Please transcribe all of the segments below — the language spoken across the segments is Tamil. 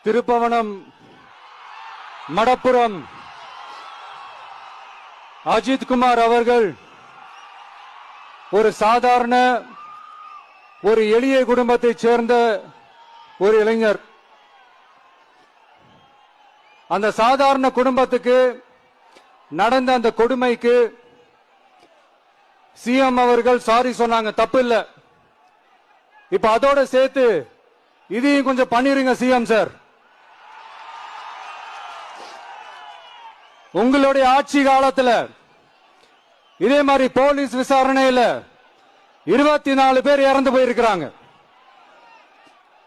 திருப்பவனம், மடப்புரம் அஜித் குமார் அவர்கள் ஒரு சாதாரண ஒரு எளிய குடும்பத்தைச் சேர்ந்த ஒரு இளைஞர். அந்த சாதாரண குடும்பத்துக்கு நடந்த அந்த கொடுமைக்கு சிஎம் அவர்கள் சாரி சொன்னாங்க, தப்பு இல்ல. இப்ப அதோட சேர்த்து இதையும் கொஞ்சம் பண்ணிருங்க சிஎம் சார். உங்களுடைய ஆட்சி காலத்துல இதே மாதிரி போலீஸ் விசாரணையில 24 பேர் இறந்து போயிருக்கிறாங்க.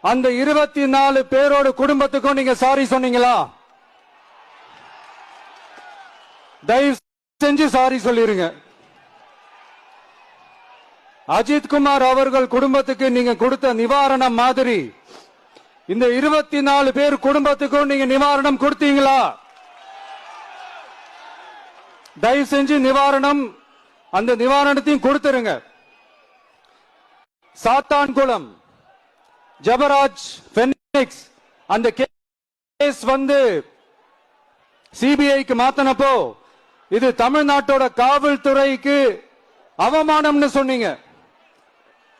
அந்த 24 பேரோட குடும்பத்துக்கும் நீங்க சாரி சொன்னீங்களா? தயவு செஞ்சு சாரி சொல்லிருங்க. அஜித் குமார் அவர்கள் குடும்பத்துக்கு நீங்க கொடுத்த நிவாரணம் மாதிரி இந்த 24 பேர் குடும்பத்துக்கும் நீங்க நிவாரணம் கொடுத்தீங்களா? தயவு செஞ்சு நிவாரணம், அந்த நிவாரணத்தையும் கொடுத்துருங்க. சாத்தான்குளம் ஜபராஜ் பெனிக்ஸ் அந்த கேஸ் வந்து சிபிஐக்கு மாத்தினப்போ இது தமிழ்நாட்டோட காவல்துறைக்கு அவமானம்னு சொன்னீங்க.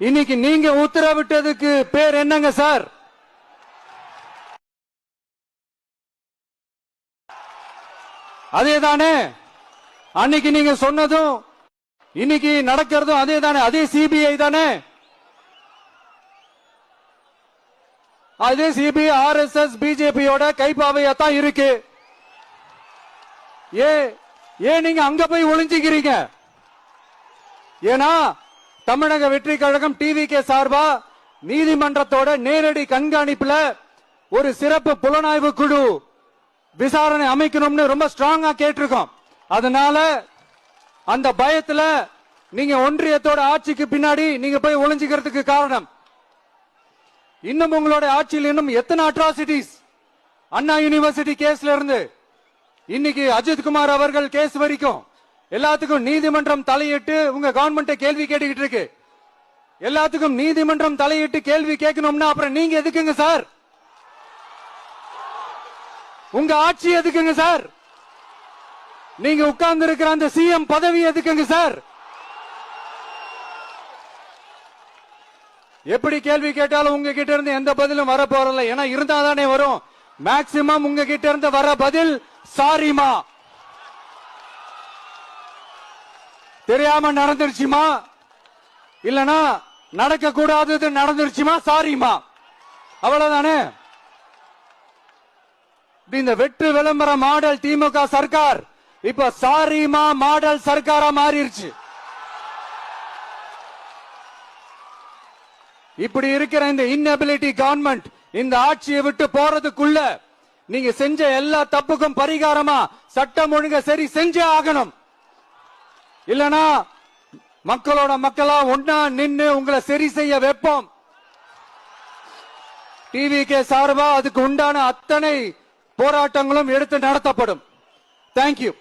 இன்னைக்கு நீங்க உத்தரவிட்டதுக்கு பேர் என்னங்க சார்? அதேதானே அன்னைக்கு நீங்க சொன்னதும் இன்னைக்கு நடக்கிறதும் அதே தானே? அதே சிபிஐ தானே? அதே சிபிஐ ஆர்எஸ்எஸ் பிஜேபியோட கைப்பாவையாத்தான் இருக்கு. ஏன் நீங்க அங்க போய் ஒளிஞ்சுக்கிறீங்க? ஏன்னா தமிழக வெற்றி கழகம் டிவிகே சார்பா நீதிமன்றத்தோட நேரடி கண்காணிப்புல ஒரு சிறப்பு புலனாய்வு குழு விசாரணை அமைக்கணும்னு ரொம்ப ஸ்ட்ராங்கா கேட்டிருக்கோம். அதனால அந்த பயத்துல நீங்க ஒன்றியத்தோட ஆட்சிக்கு பின்னாடி நீங்க போய் ஒளிஞ்சுக்கிறதுக்கு காரணம். இன்னும் உங்களோட ஆட்சியில் இன்னும் எத்தனை அட்ராசிட்டிஸ், அண்ணா யூனிவர்சிட்டி கேஸ்ல இருந்து இன்னைக்கு அஜித் குமார் அவர்கள் கேஸ் வரைக்கும் எல்லாத்துக்கும் நீதிமன்றம் தலையிட்டு உங்க கவர்மெண்ட் கேள்வி கேட்டுக்கிட்டு இருக்கு. எல்லாத்துக்கும் நீதிமன்றம் தலையிட்டு கேள்வி கேட்கணும்னா அப்புறம் நீங்க எதுக்குங்க சார்? உங்க ஆட்சி எதுக்குங்க சார்? நீங்க உட்கார்ந்து இருக்கிற அந்த சிஎம் பதவி எதுக்குங்க சார்? எப்படி கேள்வி கேட்டாலும் உங்க கிட்ட இருந்து எந்த பதிலும் வர போறல. ஏன்னா இருந்தாதானே வரும். மேக்சிமம் உங்க கிட்ட இருந்து வர பதில் சாரிமா, தெரியாம நடந்துருச்சுமா, இல்லனா நடக்க கூடாதது நடந்துருச்சுமா, சாரிமா, அவ்வளவுதானே. இந்த வெற்று விளம்பர மாடல் திமுக சர்க்கார் இப்ப சாரிமா மாடல் சர்க்காரா மாறிடுச்சு. இப்படி இருக்கிற இந்த இன்எபிலிட்டி கவர்மெண்ட் இந்த ஆட்சியை விட்டு போறதுக்குள்ள நீங்க செஞ்ச எல்லா தப்புக்கும் பரிகாரமா சட்டம் ஒழுங்க சரி செஞ்சே ஆகணும். இல்லனா மக்களோட மக்களா ஒன்னா நின்னு உங்களை சரி செய்ய வைப்போம். டிவிகே சார்பா அதுக்கு உண்டான அத்தனை போராட்டங்களும் எடுத்து நடத்தப்படும். தேங்க்யூ.